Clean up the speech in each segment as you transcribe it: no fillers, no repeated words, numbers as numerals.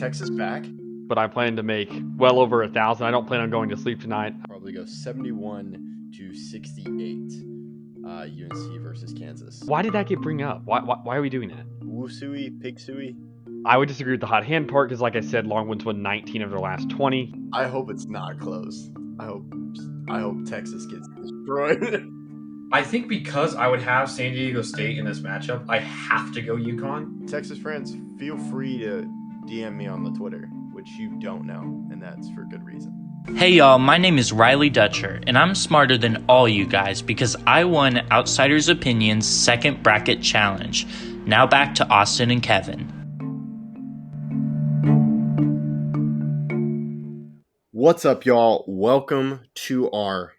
Texas back. But I plan to make well over 1,000. I don't plan on going to sleep tonight. Probably go 71-68. UNC versus Kansas. Why did that get bring up? Why are we doing that? Woo-sooey, pig-sooey. I would disagree with the hot hand part because, like I said, Longhorns won 19 of their last 20. I hope it's not close. I hope Texas gets destroyed. I think because I would have San Diego State in this matchup, I have to go UConn. Texas friends, feel free to DM me on the Twitter, which you don't know, and that's for good reason. Hey y'all, my name is Riley Dutcher, and I'm smarter than all you guys because I won Outsiders Opinions Second Bracket Challenge. Now back to Austin and Kevin. What's up, y'all? Welcome to our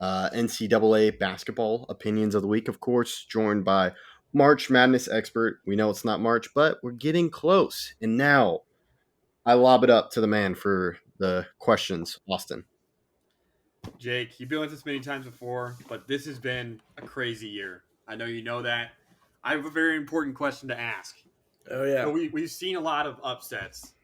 NCAA basketball opinions of the week, of course, joined by March Madness expert. We know it's not March, but we're getting close. And now I lob it up to the man for the questions, Austin. Jake, you've been with us many times before, but this has been a crazy year. I know you know that. I have a very important question to ask. Oh, yeah. So we've seen a lot of upsets,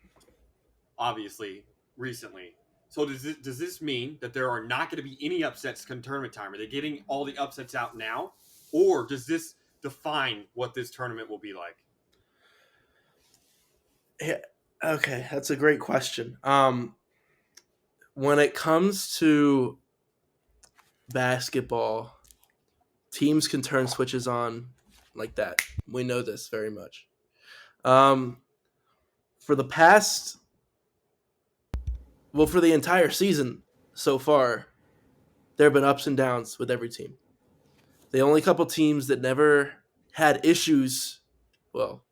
obviously, recently. So does this mean that there are not going to be any upsets come tournament time? Are they getting all the upsets out now? Or does this define what this tournament will be like? Yeah, okay, that's a great question. When it comes to basketball, teams can turn switches on like that. We know this very much. For the entire season so far, there have been ups and downs with every team. The only couple teams that never had issues, well,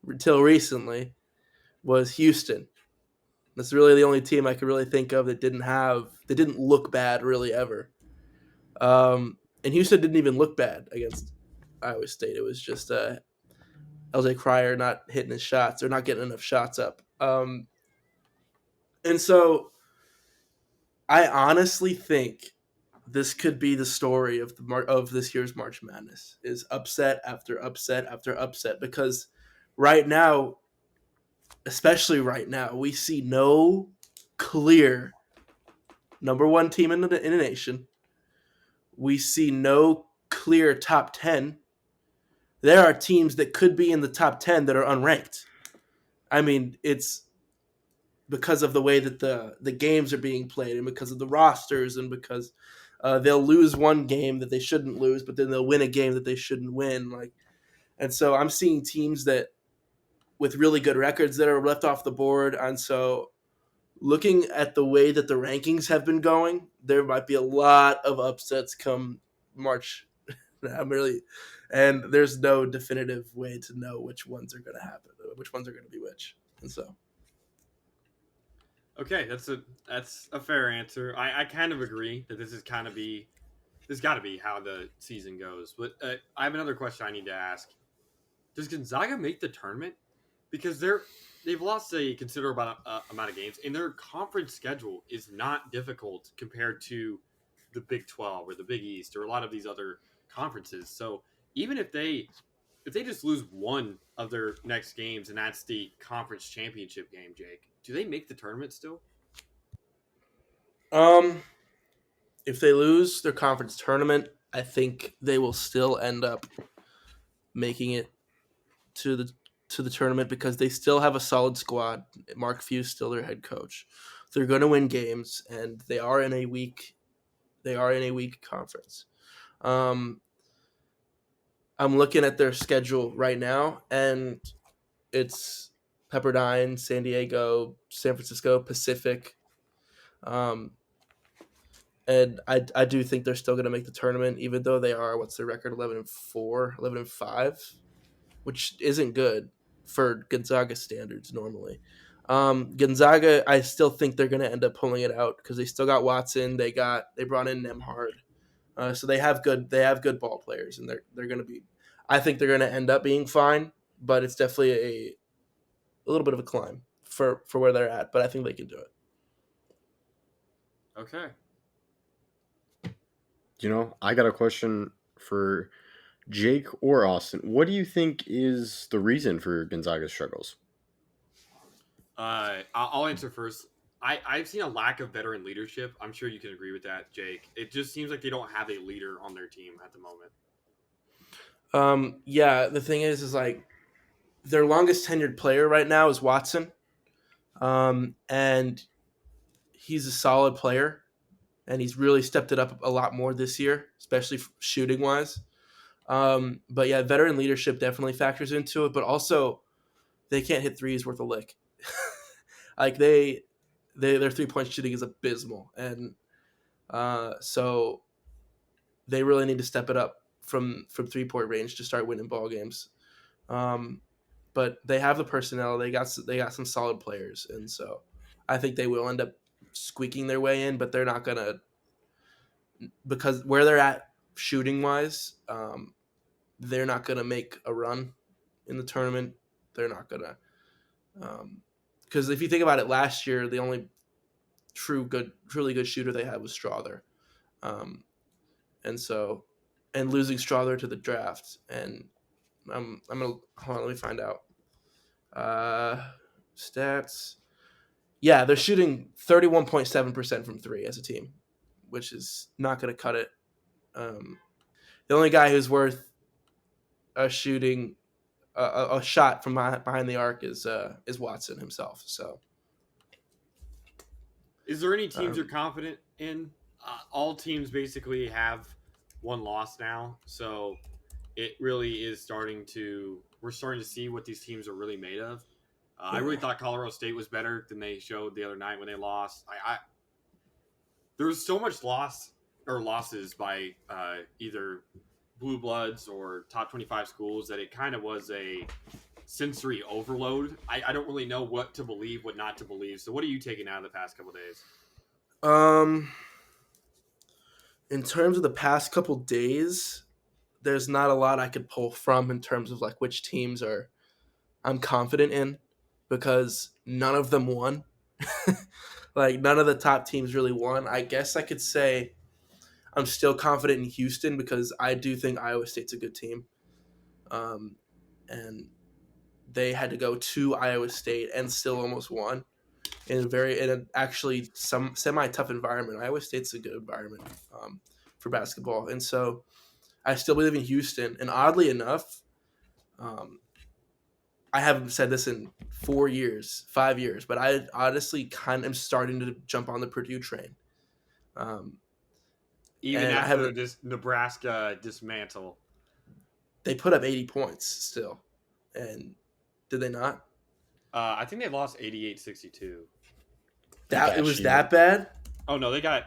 until recently, was Houston. That's really the only team I could really think of that didn't look bad really ever. And Houston didn't even look bad against Iowa State. It was just LJ Cryer not hitting his shots or not getting enough shots up. And so I honestly think this could be the story of this year's March Madness, is upset after upset after upset, because right now, especially right now, we see no clear number one team in the nation. We see no clear top 10. There are teams that could be in the top 10 that are unranked. I mean, it's because of the way that the games are being played and because of the rosters and because they'll lose one game that they shouldn't lose, but then they'll win a game that they shouldn't win. And so I'm seeing teams that with really good records that are left off the board. And so looking at the way that the rankings have been going, there might be a lot of upsets come March. And there's no definitive way to know which ones are going to happen, which ones are going to be which. And so. Okay, that's a fair answer. I kind of agree that this got to be how the season goes. But I have another question I need to ask. Does Gonzaga make the tournament? Because they've lost a considerable amount of games, and their conference schedule is not difficult compared to the Big 12 or the Big East or a lot of these other conferences. So even if they just lose one of their next games, and that's the conference championship game, Jake, do they make the tournament still? If they lose their conference tournament, I think they will still end up making it to the tournament because they still have a solid squad. Mark Few's still their head coach. They're going to win games, and they are in a weak conference. I'm looking at their schedule right now, and it's Pepperdine, San Diego, San Francisco, Pacific. And I do think they're still going to make the tournament, even though they are, what's their record, 11-4, 11-5, which isn't good for Gonzaga standards normally. Gonzaga, I still think they're going to end up pulling it out because they still got Watson. They brought in Nemhard. So they have good ball players, and they're going to be, I think they're going to end up being fine, but it's definitely a little bit of a climb for where they're at, but I think they can do it. Okay. I got a question for Jake or Austin. What do you think is the reason for Gonzaga's struggles? I'll answer first. I've seen a lack of veteran leadership. I'm sure you can agree with that, Jake. It just seems like they don't have a leader on their team at the moment. Yeah, the thing is like their longest tenured player right now is Watson, and he's a solid player, and he's really stepped it up a lot more this year, especially shooting wise. But yeah, veteran leadership definitely factors into it, but also they can't hit threes worth a lick. Like their 3-point shooting is abysmal, and so they really need to step it up from 3-point range to start winning ball games. Um, but they have the personnel. They got some solid players, and so I think they will end up squeaking their way in. But they're not gonna, because where they're at shooting wise, they're not gonna make a run in the tournament. They're not gonna, because if you think about it, last year the only truly good shooter they had was Strother, um, and so and losing Strother to the draft, and I'm gonna hold on, let me find out. Stats. Yeah, they're shooting 31.7% from three as a team, which is not going to cut it. The only guy who's worth shooting a shot from behind the arc is Watson himself. So, Is there any teams you're confident in? All teams basically have one loss now, so it really is we're starting to see what these teams are really made of. I really thought Colorado State was better than they showed the other night when they lost. There was so much losses by either blue bloods or top 25 schools that it kind of was a sensory overload. I don't really know what to believe, what not to believe. So what are you taking out of the past couple days? In terms of the past couple days, there's not a lot I could pull from in terms of like which teams I'm confident in, because none of them won. Like none of the top teams really won. I guess I could say I'm still confident in Houston because I do think Iowa State's a good team. And they had to go to Iowa State and still almost won in a actually some semi tough environment. Iowa State's a good environment for basketball, and so I still believe in Houston. And oddly enough, I haven't said this in 5 years, but I honestly kind of am starting to jump on the Purdue train. Even And after this Nebraska dismantle. They put up 80 points still. And did they not? I think they lost 88-62. It was that bad? Oh, no, they got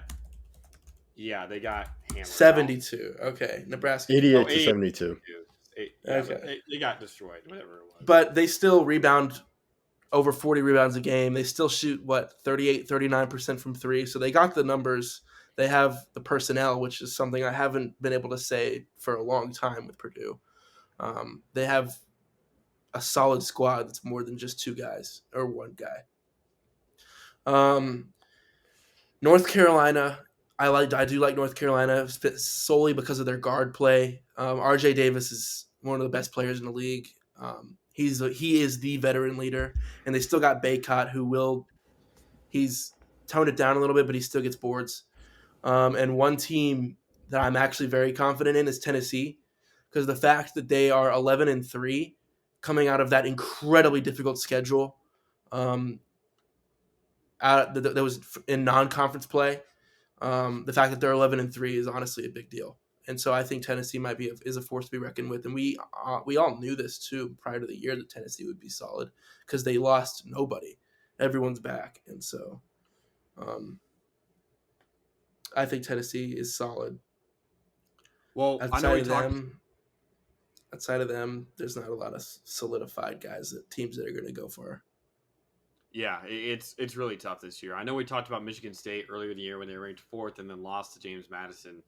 hammered. 72. Okay. Nebraska. 88 to 72. Okay. They got destroyed, whatever it was. But they still rebound over 40 rebounds a game. They still shoot, 38, 39% from three. So they got the numbers. They have the personnel, which is something I haven't been able to say for a long time with Purdue. They have a solid squad that's more than just two guys or one guy. North Carolina, I do like North Carolina solely because of their guard play. RJ Davis is one of the best players in the league. He is the veteran leader, and they still got Baycott, he's toned it down a little bit, but he still gets boards. And one team that I'm actually very confident in is Tennessee, because the fact that they are 11-3 coming out of that incredibly difficult schedule, that was in non-conference play. The fact that they're 11-3 is honestly a big deal, and so I think Tennessee is a force to be reckoned with. And we all knew this too prior to the year that Tennessee would be solid because they lost nobody, everyone's back, and so I think Tennessee is solid. Well, outside of them, there's not a lot of solidified teams that are going to go for. Yeah, it's really tough this year. I know we talked about Michigan State earlier in the year when they were ranked 4th and then lost to James Madison.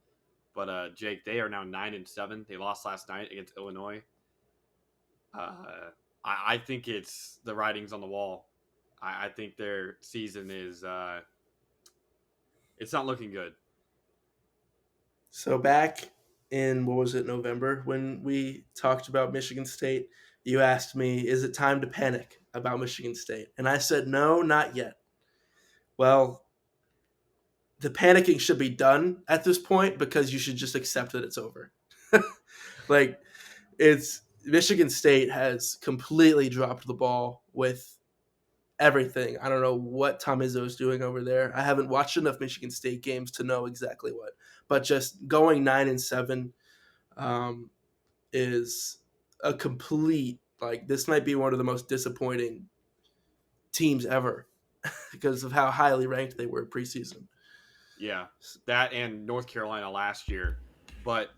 But Jake, they are now 9-7. They lost last night against Illinois. I think it's the writing's on the wall. I think their season is it's not looking good. So back in November when we talked about Michigan State, You asked me, is it time to panic about Michigan State? And I said, no, not yet. Well, the panicking should be done at this point because you should just accept that it's over. Like, it's Michigan State has completely dropped the ball with everything. I don't know what Tom Izzo is doing over there. I haven't watched enough Michigan State games to know exactly what, but just going 9-7 um, is a complete, like, this might be one of the most disappointing teams ever because of how highly ranked they were preseason. Yeah, that and North Carolina last year. But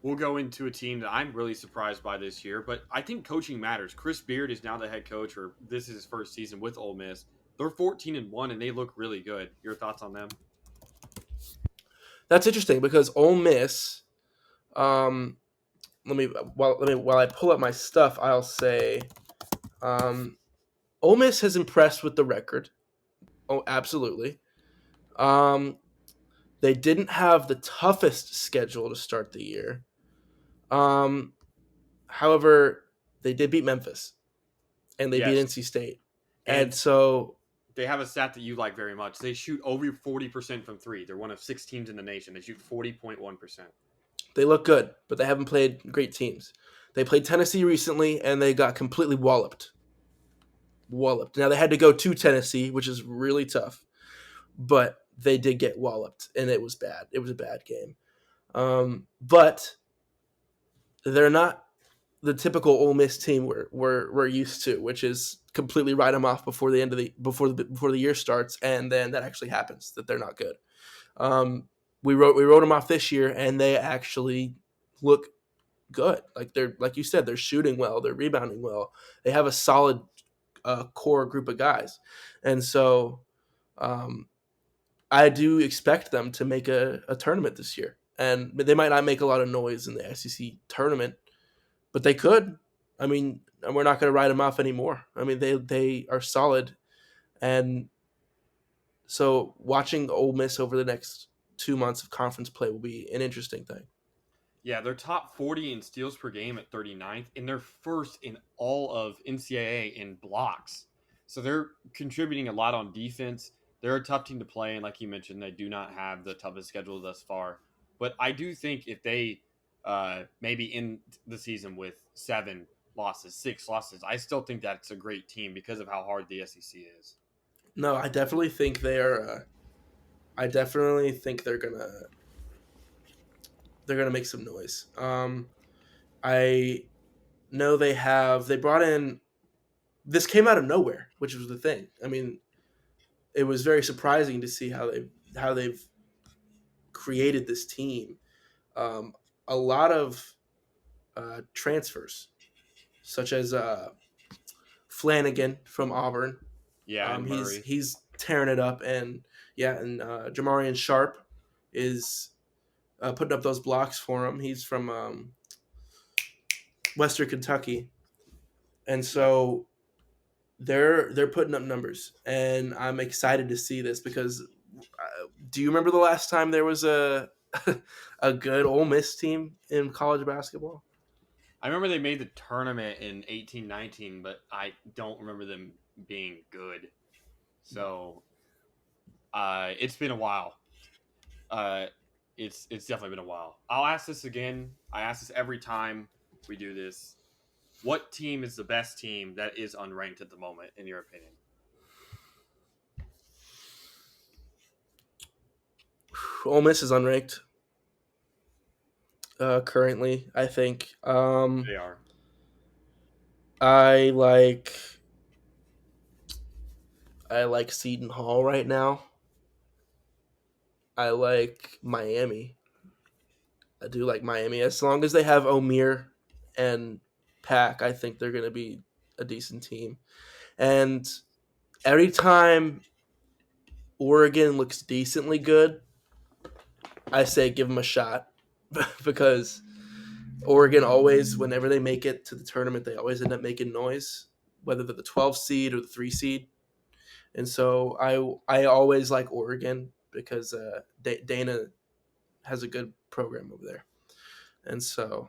we'll go into a team that I'm really surprised by this year. But I think coaching matters. Chris Beard is now the head coach, or this is his first season with Ole Miss. They're 14-1, and they look really good. Your thoughts on them? That's interesting because Ole Miss. Um, while I pull up my stuff, I'll say, Ole Miss has impressed with the record. Oh, absolutely. Um, they didn't have the toughest schedule to start the year. However, they did beat Memphis and they beat Yes. NC State, and And so they have a stat that you like very much. They shoot over 40% from three. They're one of 6 teams in the nation. They shoot 40.1%. they look good, but they haven't played great teams. They played Tennessee recently, and they got completely walloped. Now they had to go to Tennessee, which is really tough, but they did get walloped, and it was bad. It was a bad game. But they're not the typical Ole Miss team we're used to, which is completely write them off before the end of before the year starts, and then that actually happens that they're not good. We wrote them off this year, and they actually look good. Like you said, they're shooting well, they're rebounding well, they have a solid core group of guys, and so I do expect them to make a tournament this year. And they might not make a lot of noise in the SEC tournament, but they could. I mean, we're not going to write them off anymore. I mean, they are solid, and so watching Ole Miss over the next 2 months of conference play will be an interesting thing. Yeah, they're top 40 in steals per game at 39th, and they're first in all of NCAA in blocks. So they're contributing a lot on defense. They're a tough team to play, and like you mentioned, they do not have the toughest schedule thus far. But I do think if they maybe end the season with 7 losses, 6 losses, I still think that's a great team because of how hard the SEC is. No, I definitely think they are. I definitely think they're gonna make some noise. I know they brought in. This came out of nowhere, which was the thing. I mean, it was very surprising to see how they've created this team. A lot of transfers, such as Flanagan from Auburn. Yeah, and Murray. He's tearing it up, and Jamarian Sharp is putting up those blocks for him. He's from Western Kentucky, and so they're putting up numbers, and I'm excited to see this because do you remember the last time there was a a good Ole Miss team in college basketball? I remember they made the tournament in 18-19, but I don't remember them being good. So it's been a while. It's definitely been a while. I'll ask this again. I ask this every time we do this. What team is the best team that is unranked at the moment, in your opinion? Ole Miss is unranked currently. I think They are. I like Seton Hall right now. I like Miami. I do like Miami. As long as they have Omir and Pack, I think they're going to be a decent team. And every time Oregon looks decently good, I say give them a shot because Oregon always, whenever they make it to the tournament, they always end up making noise, whether they're the 12 seed or the 3 seed. And so I always like Oregon because Dana has a good program over there. And so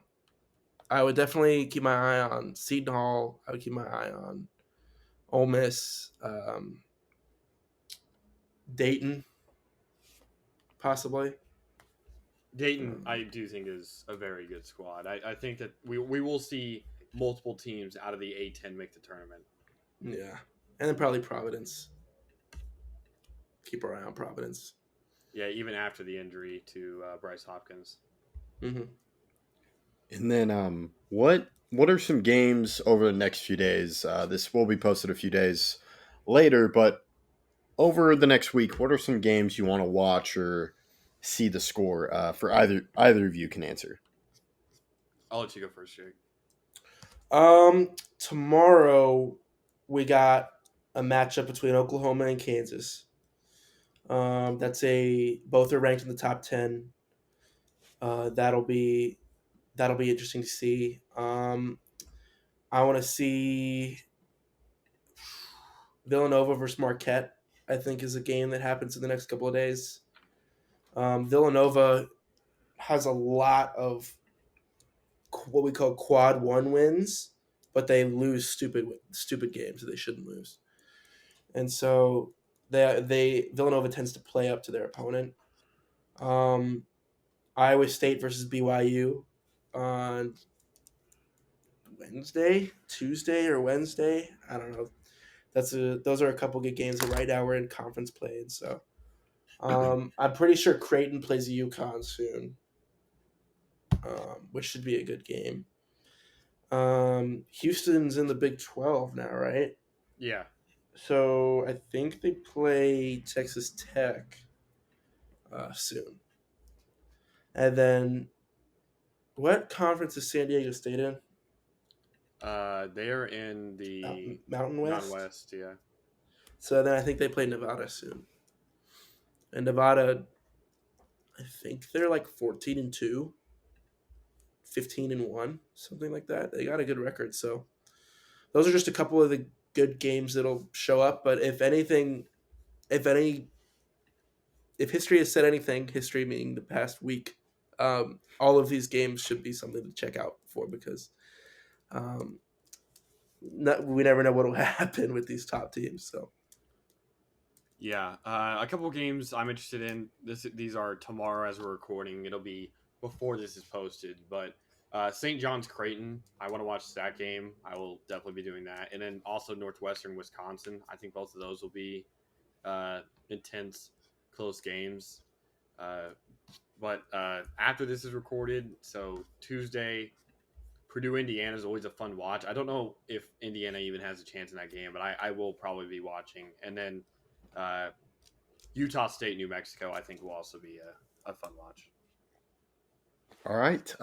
I would definitely keep my eye on Seton Hall. I would keep my eye on Ole Miss, Dayton, possibly. Dayton, I do think is a very good squad. I think that we will see multiple teams out of the A10 make the tournament. Yeah, and then probably Providence. Keep our eye on Providence. Yeah, even after the injury to Bryce Hopkins. Mm-hmm. And then, what are some games over the next few days? This will be posted a few days later, but over the next week, what are some games you want to watch or see the score for either of you can answer? I'll let you go first, Jake. Tomorrow we got a matchup between Oklahoma and Kansas. Both are ranked in the top 10. That'll be interesting to see. I want to see Villanova versus Marquette. I think is a game that happens in the next couple of days. Villanova has a lot of what we call quad one wins, but they lose stupid games that they shouldn't lose, and so Villanova tends to play up to their opponent. Um, Iowa State versus BYU on Tuesday or Wednesday. I don't know. Those are a couple good games. And right now we're in conference play, and so I'm pretty sure Creighton plays UConn soon, which should be a good game. Houston's in the Big 12 now, right? Yeah. So I think they play Texas Tech soon. And then what conference is San Diego State in? They are in the Mountain West. Mountain West, yeah. So then I think they play Nevada soon. And Nevada, I think they're like 14-2, 15-1, something like that. They got a good record. So those are just a couple of the good games that'll show up. But if history has said anything, history meaning the past week, all of these games should be something to check out for because we never know what will happen with these top teams. So Yeah, a couple games I'm interested in. These are tomorrow as we're recording. It'll be before this is posted, but St. John's Creighton. I want to watch that game. I will definitely be doing that, and then also Northwestern Wisconsin. I think both of those will be intense, close games. But after this is recorded, so Tuesday, Purdue Indiana is always a fun watch. I don't know if Indiana even has a chance in that game, but I will probably be watching. And then Utah State, New Mexico, I think will also be a fun watch. All right.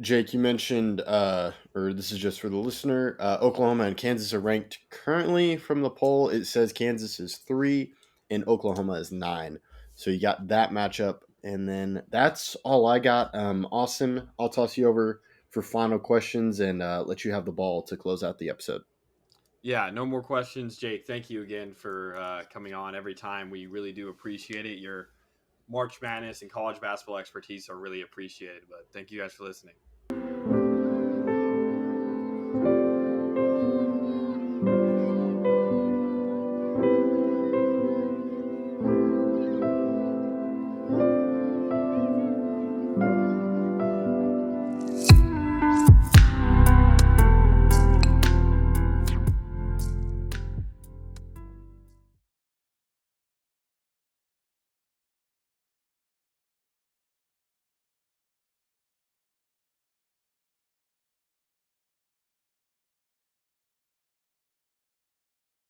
Jake, you mentioned, or this is just for the listener, Oklahoma and Kansas are ranked currently from the poll. It says Kansas is 3 and Oklahoma is 9. So you got that matchup. And then that's all I got. Austin, I'll toss you over for final questions and let you have the ball to close out the episode. Yeah, no more questions. Jake, thank you again for coming on every time. We really do appreciate it. Your March Madness and college basketball expertise are really appreciated. But thank you guys for listening.